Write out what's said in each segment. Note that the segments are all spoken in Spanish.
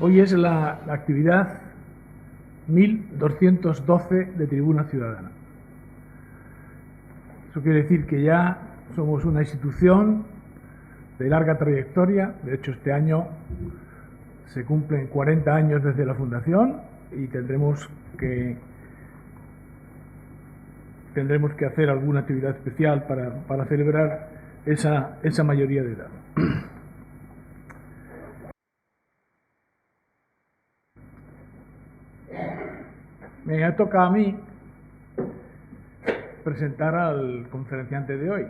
Hoy es la actividad 1212 de Tribuna Ciudadana. Eso quiere decir que ya somos una institución de larga trayectoria. De hecho, este año se cumplen 40 años desde la fundación y tendremos que hacer alguna actividad especial para celebrar esa mayoría de edad. Me toca a mí presentar al conferenciante de hoy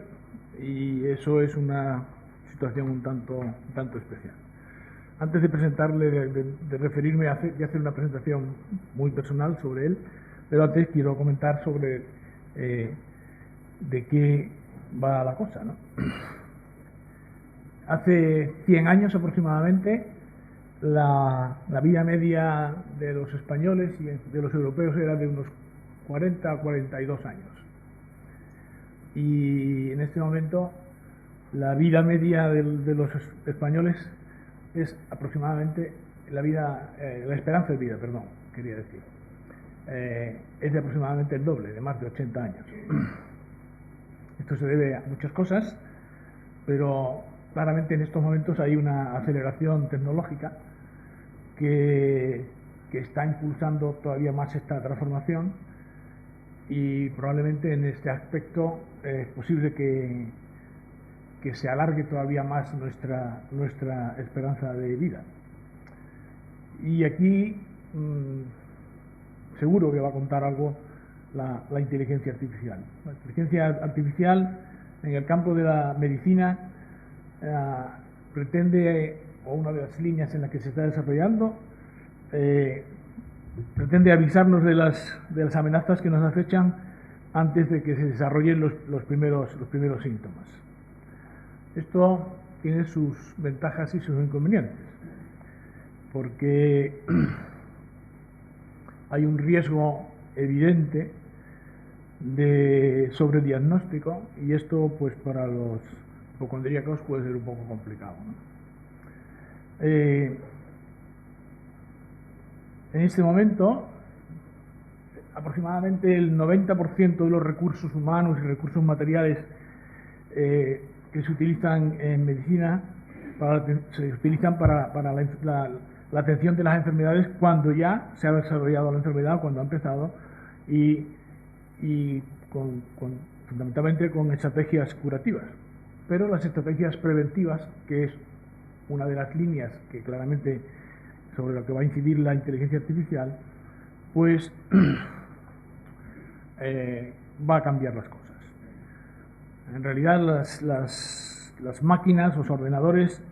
y eso es una situación un tanto especial. Antes de presentarle, de referirme a hacer una presentación muy personal sobre él, pero antes quiero comentar sobre de qué va la cosa, ¿no? Hace 100 años aproximadamente, la vida media de los españoles y de los europeos era de unos 40 a 42 años. Y en este momento la vida media de los españoles es aproximadamente la esperanza de vida, perdón, quería decir, es de aproximadamente el doble, de más de 80 años. Esto se debe a muchas cosas, pero claramente en estos momentos hay una aceleración tecnológica que está impulsando todavía más esta transformación y probablemente en este aspecto es posible que se alargue todavía más nuestra esperanza de vida. Y aquí seguro que va a contar algo la inteligencia artificial. La inteligencia artificial en el campo de la medicina pretende, o una de las líneas en las que se está desarrollando, pretende avisarnos de las amenazas que nos acechan antes de que se desarrollen los primeros síntomas. Esto tiene sus ventajas y sus inconvenientes, porque hay un riesgo evidente de sobrediagnóstico y esto pues para los hipocondríacos puede ser un poco complicado, ¿no? En este momento aproximadamente el 90% de los recursos humanos y recursos materiales que se utilizan en medicina se utilizan para la atención de las enfermedades cuando ya se ha desarrollado la enfermedad, cuando ha empezado, y fundamentalmente con estrategias curativas. Pero las estrategias preventivas, que es una de las líneas que claramente sobre lo que va a incidir la inteligencia artificial, pues va a cambiar las cosas. En realidad las máquinas, los ordenadores,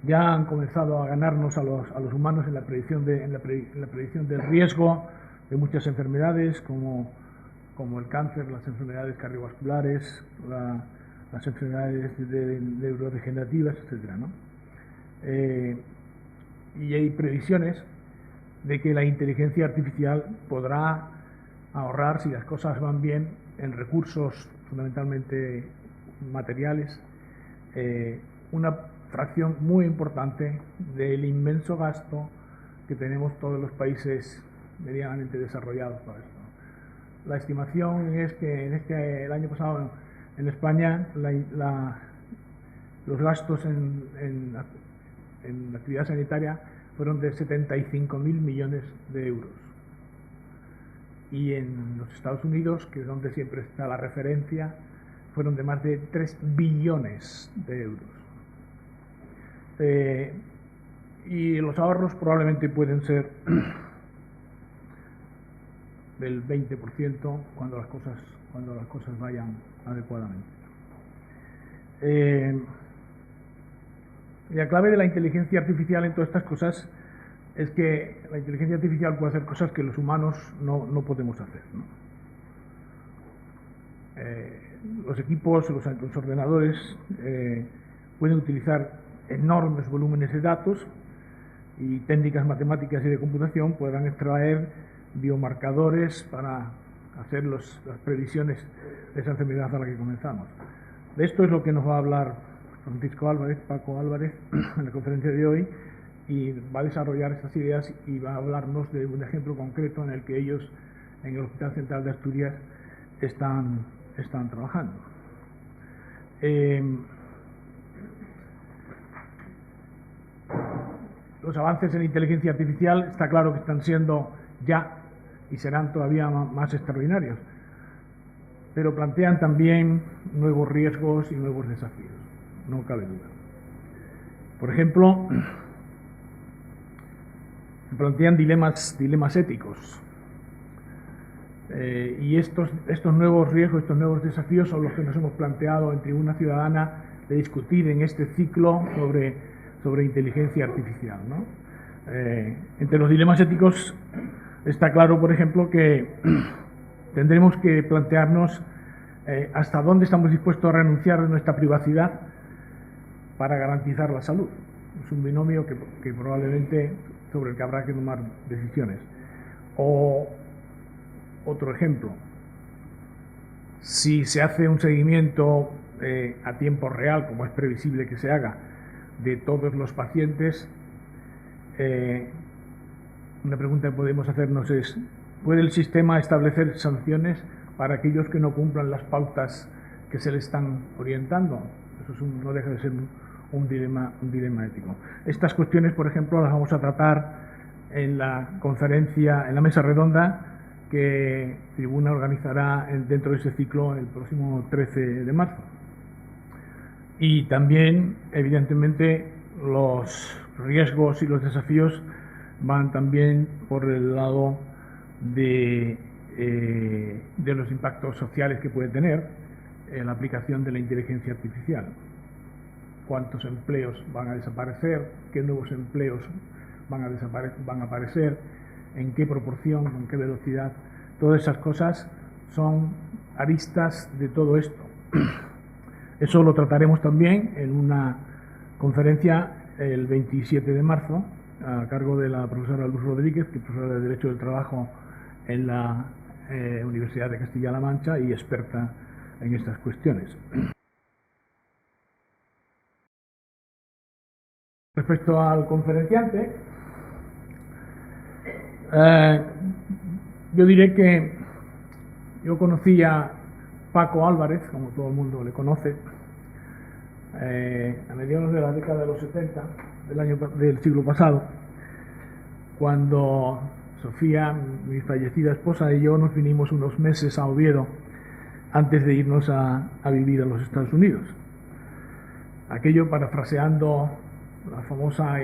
ya han comenzado a ganarnos a los humanos en la predicción del riesgo de muchas enfermedades como el cáncer, las enfermedades cardiovasculares, las enfermedades neurodegenerativas, etc., ¿no? Y hay previsiones de que la inteligencia artificial podrá ahorrar, si las cosas van bien, en recursos fundamentalmente materiales, una fracción muy importante del inmenso gasto que tenemos todos los países medianamente desarrollados para esto. La estimación es que el año pasado en España los gastos en la actividad sanitaria fueron de 75.000 millones de euros. Y en los Estados Unidos, que es donde siempre está la referencia, fueron de más de 3 billones de euros. Y los ahorros probablemente pueden ser del 20% cuando las cosas vayan adecuadamente. La clave de la inteligencia artificial en todas estas cosas es que la inteligencia artificial puede hacer cosas que los humanos no podemos hacer, ¿no? Los equipos, los ordenadores pueden utilizar enormes volúmenes de datos y técnicas matemáticas y de computación podrán extraer biomarcadores para hacer las previsiones de esa enfermedad a la que comenzamos. De esto es lo que nos va a hablar Francisco Álvarez, Paco Álvarez, en la conferencia de hoy, y va a desarrollar estas ideas y va a hablarnos de un ejemplo concreto en el que ellos, en el Hospital Central de Asturias, están trabajando. Los avances en inteligencia artificial está claro que están siendo ya y serán todavía más extraordinarios, pero plantean también nuevos riesgos y nuevos desafíos, no cabe duda. Por ejemplo, plantean dilemas éticos. Y estos nuevos riesgos, estos nuevos desafíos son los que nos hemos planteado en Tribuna Ciudadana de discutir en este ciclo sobre inteligencia artificial, ¿no? Entre los dilemas éticos está claro, por ejemplo, que tendremos que plantearnos hasta dónde estamos dispuestos a renunciar de nuestra privacidad para garantizar la salud. Es un binomio que probablemente sobre el que habrá que tomar decisiones. O otro ejemplo, si se hace un seguimiento a tiempo real, como es previsible que se haga, de todos los pacientes, una pregunta que podemos hacernos es: ¿puede el sistema establecer sanciones para aquellos que no cumplan las pautas que se le están orientando? Eso no deja de ser un dilema ético. Estas cuestiones, por ejemplo, las vamos a tratar en la conferencia, en la mesa redonda que Tribuna organizará dentro de ese ciclo el próximo 13 de marzo. Y también, evidentemente, los riesgos y los desafíos van también por el lado de los impactos sociales que puede tener la aplicación de la inteligencia artificial. ¿Cuántos empleos van a desaparecer? ¿Qué nuevos empleos van a aparecer? ¿En qué proporción? ¿Con qué velocidad? Todas esas cosas son aristas de todo esto. Eso lo trataremos también en una conferencia el 27 de marzo a cargo de la profesora Luz Rodríguez, que es profesora de Derecho del Trabajo en la Universidad de Castilla-La Mancha y experta en estas cuestiones. Respecto al conferenciante, yo diré que yo conocí a Paco Álvarez, como todo el mundo le conoce, a mediados de la década de los 70 del siglo pasado, cuando Sofía, mi fallecida esposa, y yo nos vinimos unos meses a Oviedo antes de irnos a vivir a los Estados Unidos. Aquello, parafraseando la famosa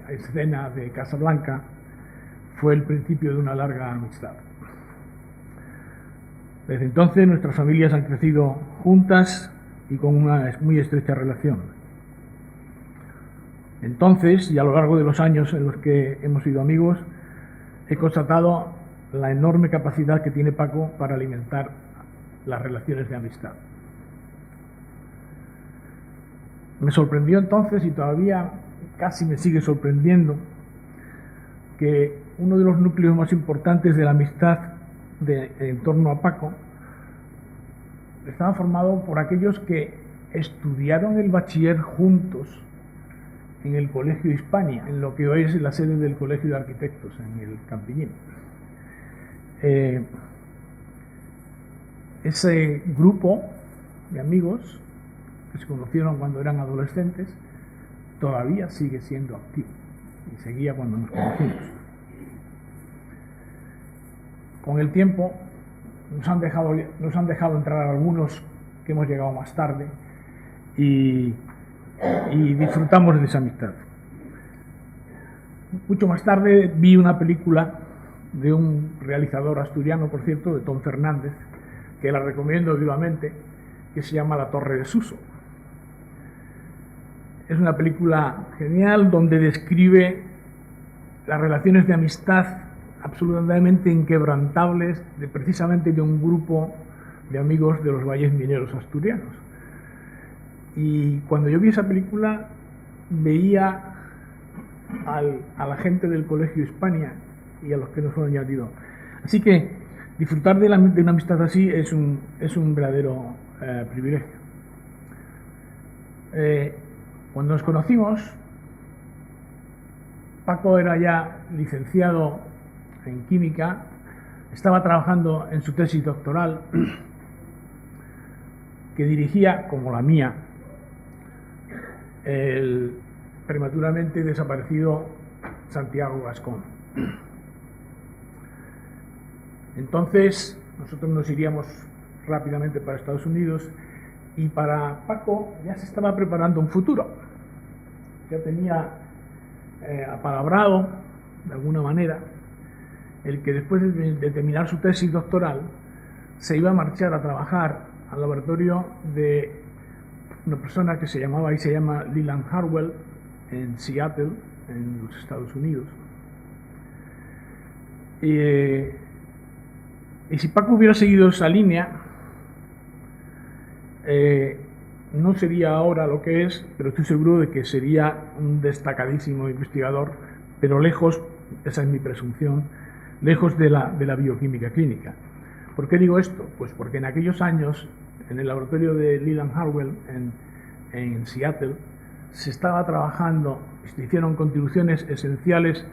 escena de Casablanca, fue el principio de una larga amistad. Desde entonces nuestras familias han crecido juntas y con una muy estrecha relación. Entonces, y a lo largo de los años en los que hemos sido amigos, he constatado la enorme capacidad que tiene Paco para alimentar las relaciones de amistad. Me sorprendió entonces, y todavía casi me sigue sorprendiendo, que uno de los núcleos más importantes de la amistad en torno a Paco estaba formado por aquellos que estudiaron el bachiller juntos en el Colegio Hispania, en lo que hoy es la sede del Colegio de Arquitectos, en el Campillín. Ese grupo de amigos que se conocieron cuando eran adolescentes todavía sigue siendo activo y seguía cuando nos conocimos. Con el tiempo nos han dejado entrar algunos que hemos llegado más tarde y disfrutamos de esa amistad. Mucho más tarde vi una película de un realizador asturiano, por cierto, de Tom Fernández, que la recomiendo vivamente, que se llama La Torre de Suso. Es una película genial donde describe las relaciones de amistad absolutamente inquebrantables precisamente de un grupo de amigos de los valles mineros asturianos. Y cuando yo vi esa película veía a la gente del Colegio Hispania y a los que nos fueron añadidos. Así que disfrutar de una amistad así es un verdadero privilegio. Cuando nos conocimos, Paco era ya licenciado en química, estaba trabajando en su tesis doctoral que dirigía, como la mía, el prematuramente desaparecido Santiago Gascón. Entonces nosotros nos iríamos rápidamente para Estados Unidos y para Paco ya se estaba preparando un futuro. Ya tenía apalabrado, de alguna manera, el que después de terminar su tesis doctoral se iba a marchar a trabajar al laboratorio de una persona que se llamaba y se llama Leland Harwell en Seattle, en los Estados Unidos. Y si Paco hubiera seguido esa línea, no sería ahora lo que es, pero estoy seguro de que sería un destacadísimo investigador, pero lejos, esa es mi presunción, lejos de la bioquímica clínica. ¿Por qué digo esto? Pues porque en aquellos años, en el laboratorio de Leland Harwell en Seattle, se estaba trabajando, se hicieron contribuciones esenciales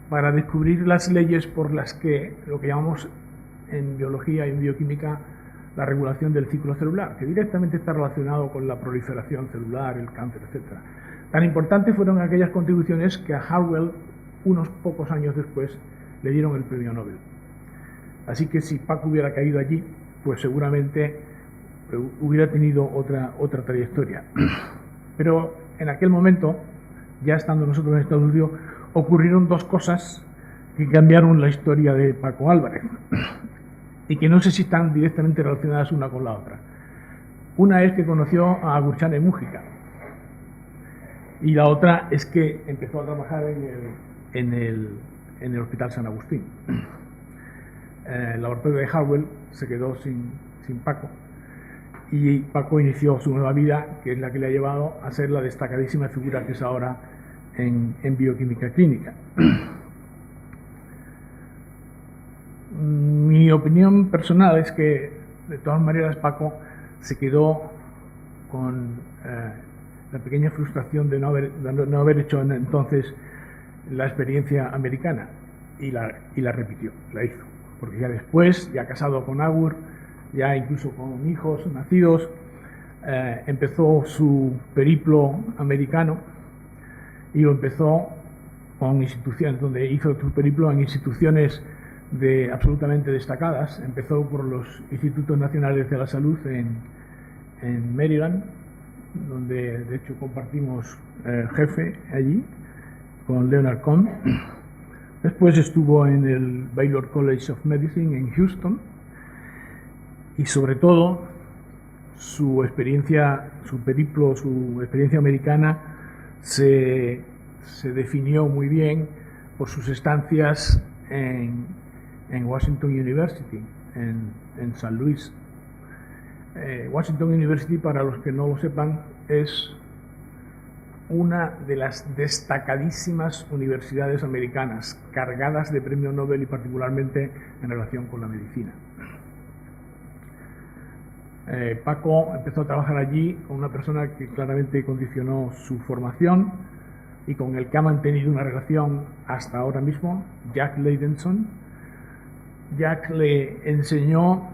para descubrir las leyes por las que, lo que llamamos en biología y en bioquímica, la regulación del ciclo celular, que directamente está relacionado con la proliferación celular, el cáncer, etc. Tan importantes fueron aquellas contribuciones que a Harwell, unos pocos años después, le dieron el premio Nobel. Así que si Paco hubiera caído allí, pues seguramente hubiera tenido otra trayectoria. Pero en aquel momento, ya estando nosotros en Estados Unidos, ocurrieron dos cosas que cambiaron la historia de Paco Álvarez y que no sé si están directamente relacionadas una con la otra. Una es que conoció a Gurchane Mújica y la otra es que empezó a trabajar en el Hospital San Agustín. El laboratorio de Harwell se quedó sin Paco y Paco inició su nueva vida, que es la que le ha llevado a ser la destacadísima figura que es ahora en bioquímica clínica. Mi opinión personal es que, de todas maneras, Paco se quedó con la pequeña frustración de no haber hecho entonces la experiencia americana y la repitió, la hizo. Porque ya después, ya casado con Agur, ya incluso con hijos nacidos, empezó su periplo americano y lo empezó con instituciones, donde hizo su periplo en instituciones absolutamente destacadas. Empezó por los Institutos Nacionales de la Salud en Maryland, donde de hecho compartimos jefe allí con Leonard Cohen. Después estuvo en el Baylor College of Medicine en Houston y sobre todo su experiencia americana se definió muy bien por sus estancias en Washington University, en San Luis. Washington University, para los que no lo sepan, es una de las destacadísimas universidades americanas, cargadas de premio Nobel y particularmente en relación con la medicina. Paco empezó a trabajar allí con una persona que claramente condicionó su formación y con el que ha mantenido una relación hasta ahora mismo, Jack Leidenson. Jack le enseñó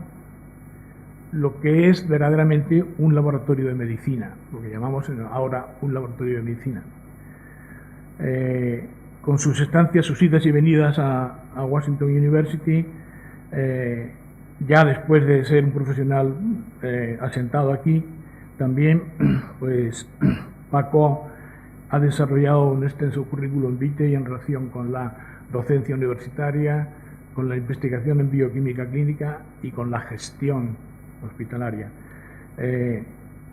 lo que es verdaderamente un laboratorio de medicina, lo que llamamos ahora un laboratorio de medicina. Con sus estancias, sus idas y venidas a Washington University, ya después de ser un profesional asentado aquí, también pues Paco ha desarrollado un extenso currículum vitae en relación con la docencia universitaria, con la investigación en bioquímica clínica y con la gestión hospitalaria.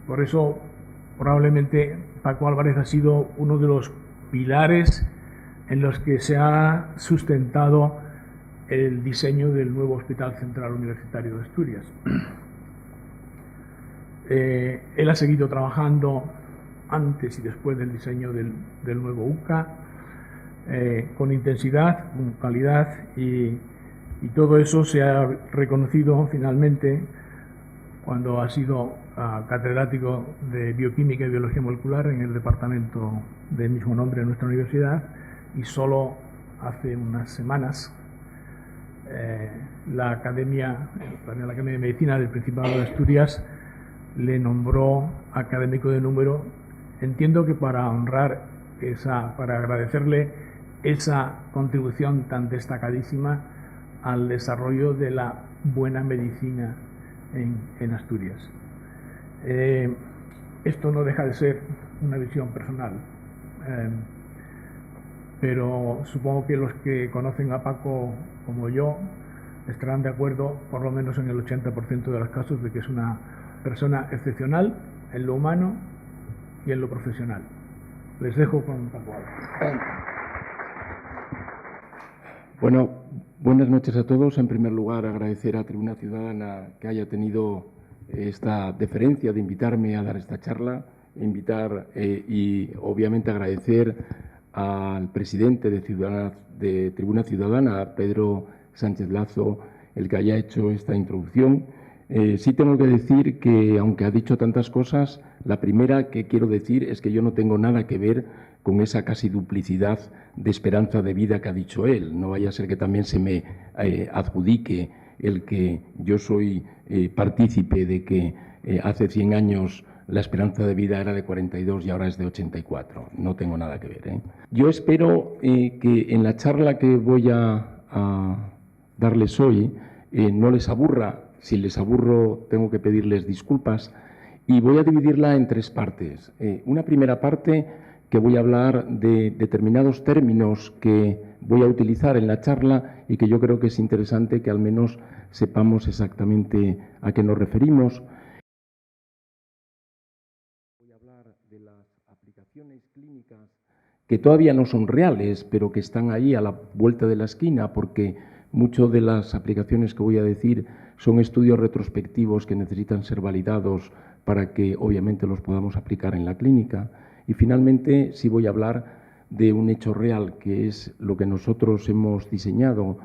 Por eso, probablemente, Paco Álvarez ha sido uno de los pilares en los que se ha sustentado el diseño del nuevo Hospital Central Universitario de Asturias. Él ha seguido trabajando antes y después del diseño del nuevo UCA, con intensidad, con calidad, y todo eso se ha reconocido finalmente cuando ha sido catedrático de Bioquímica y Biología Molecular en el departamento del mismo nombre de nuestra universidad, y solo hace unas semanas la Academia de Medicina del Principado de Asturias le nombró académico de número. Entiendo que para honrar para agradecerle esa contribución tan destacadísima al desarrollo de la buena medicina en Asturias. Esto no deja de ser una visión personal, pero supongo que los que conocen a Paco como yo estarán de acuerdo, por lo menos en el 80% de los casos, de que es una persona excepcional en lo humano y en lo profesional. Les dejo con Paco. Bueno, buenas noches a todos. En primer lugar, agradecer a Tribuna Ciudadana que haya tenido esta deferencia de invitarme a dar esta charla, y obviamente agradecer al presidente de Tribuna Ciudadana, a Pedro Sánchez Lazo, el que haya hecho esta introducción. Sí tengo que decir que, aunque ha dicho tantas cosas, la primera que quiero decir es que yo no tengo nada que ver con esa casi duplicidad de esperanza de vida que ha dicho él. No vaya a ser que también se me adjudique el que yo soy partícipe de que hace 100 años la esperanza de vida era de 42 y ahora es de 84. No tengo nada que ver. Yo espero que en la charla que voy a darles hoy no les aburra. Si les aburro, tengo que pedirles disculpas. Y voy a dividirla en tres partes. Una primera parte que voy a hablar de determinados términos que voy a utilizar en la charla y que yo creo que es interesante que al menos sepamos exactamente a qué nos referimos. Voy a hablar de las aplicaciones clínicas que todavía no son reales, pero que están ahí a la vuelta de la esquina, porque muchas de las aplicaciones que voy a decir son estudios retrospectivos que necesitan ser validados para que obviamente los podamos aplicar en la clínica. Y finalmente sí voy a hablar de un hecho real, que es lo que nosotros hemos diseñado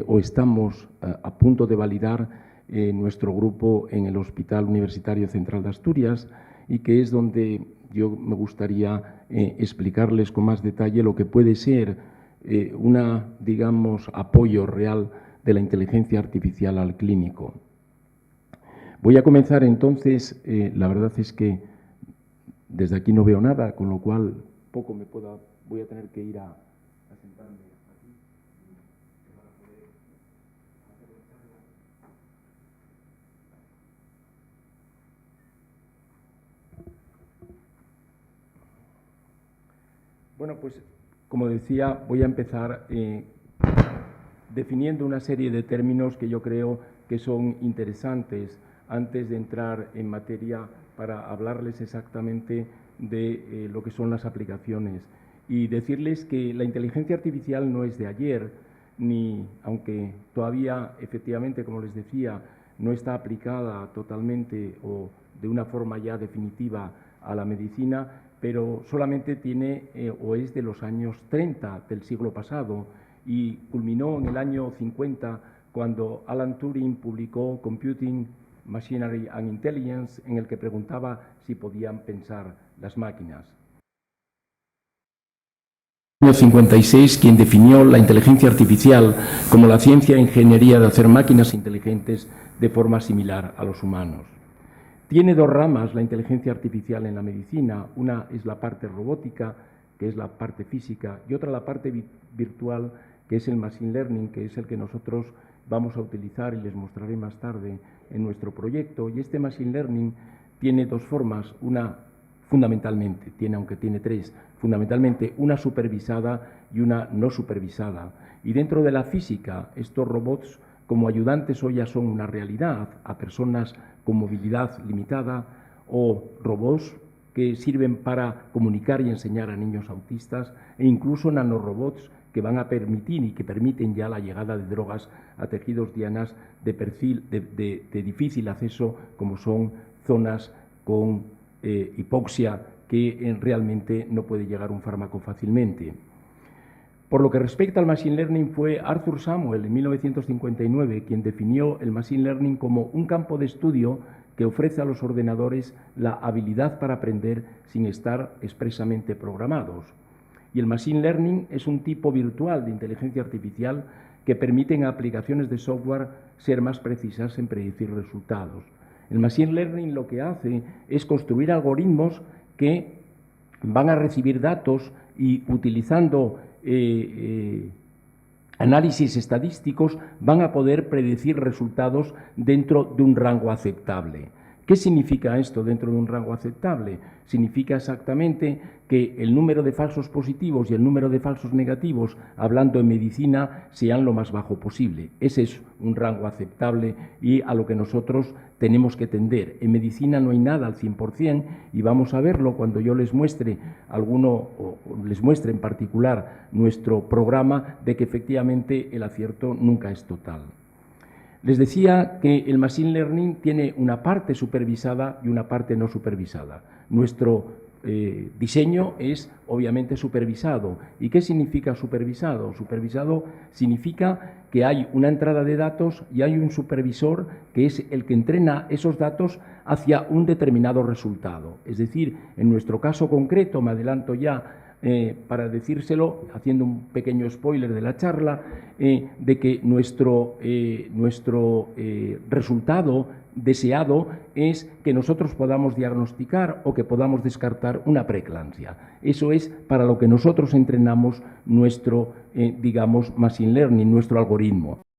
o estamos a punto de validar nuestro grupo en el Hospital Universitario Central de Asturias, y que es donde yo me gustaría explicarles con más detalle lo que puede ser digamos, apoyo real de la inteligencia artificial al clínico. Voy a comenzar entonces, la verdad es que desde aquí no veo nada, con lo cual voy a tener que ir a sentarme aquí para poder hacer la charla. Bueno, pues como decía, voy a empezar definiendo una serie de términos que yo creo que son interesantes antes de entrar en materia para hablarles exactamente de lo que son las aplicaciones y decirles que la inteligencia artificial no es de ayer, aunque todavía efectivamente, como les decía, no está aplicada totalmente o de una forma ya definitiva a la medicina, pero solamente tiene o es de los años 30 del siglo pasado y culminó en el año 50 cuando Alan Turing publicó Computing, Machinery and Intelligence, en el que preguntaba si podían pensar las máquinas. En el año 56, quien definió la inteligencia artificial como la ciencia e ingeniería de hacer máquinas inteligentes de forma similar a los humanos. Tiene dos ramas la inteligencia artificial en la medicina. Una es la parte robótica, que es la parte física, y otra la parte virtual, que es el machine learning, que es el que nosotros vamos a utilizar y les mostraré más tarde en nuestro proyecto. Y este machine learning tiene dos formas, una fundamentalmente, aunque tiene tres, fundamentalmente una supervisada y una no supervisada. Y dentro de la física, estos robots como ayudantes hoy ya son una realidad a personas con movilidad limitada o robots que sirven para comunicar y enseñar a niños autistas e incluso nanorobots que van a permitir y que permiten ya la llegada de drogas a tejidos dianas de difícil acceso, como son zonas con hipoxia que realmente no puede llegar un fármaco fácilmente. Por lo que respecta al Machine Learning, fue Arthur Samuel en 1959 quien definió el Machine Learning como un campo de estudio que ofrece a los ordenadores la habilidad para aprender sin estar expresamente programados. Y el Machine Learning es un tipo virtual de inteligencia artificial que permiten a aplicaciones de software ser más precisas en predecir resultados. El Machine Learning lo que hace es construir algoritmos que van a recibir datos y utilizando análisis estadísticos van a poder predecir resultados dentro de un rango aceptable. ¿Qué significa esto dentro de un rango aceptable? Significa exactamente que el número de falsos positivos y el número de falsos negativos, hablando en medicina, sean lo más bajo posible. Ese es un rango aceptable y a lo que nosotros tenemos que tender. En medicina no hay nada al 100% y vamos a verlo cuando yo les muestre o les muestre en particular nuestro programa, de que efectivamente el acierto nunca es total. Les decía que el Machine Learning tiene una parte supervisada y una parte no supervisada. Nuestro diseño es obviamente supervisado. ¿Y qué significa supervisado? Supervisado significa que hay una entrada de datos y hay un supervisor que es el que entrena esos datos hacia un determinado resultado. Es decir, en nuestro caso concreto, me adelanto ya, para decírselo, haciendo un pequeño spoiler de la charla, de que nuestro resultado deseado es que nosotros podamos diagnosticar o que podamos descartar una preeclampsia. Eso es para lo que nosotros entrenamos nuestro, digamos, Machine Learning, nuestro algoritmo.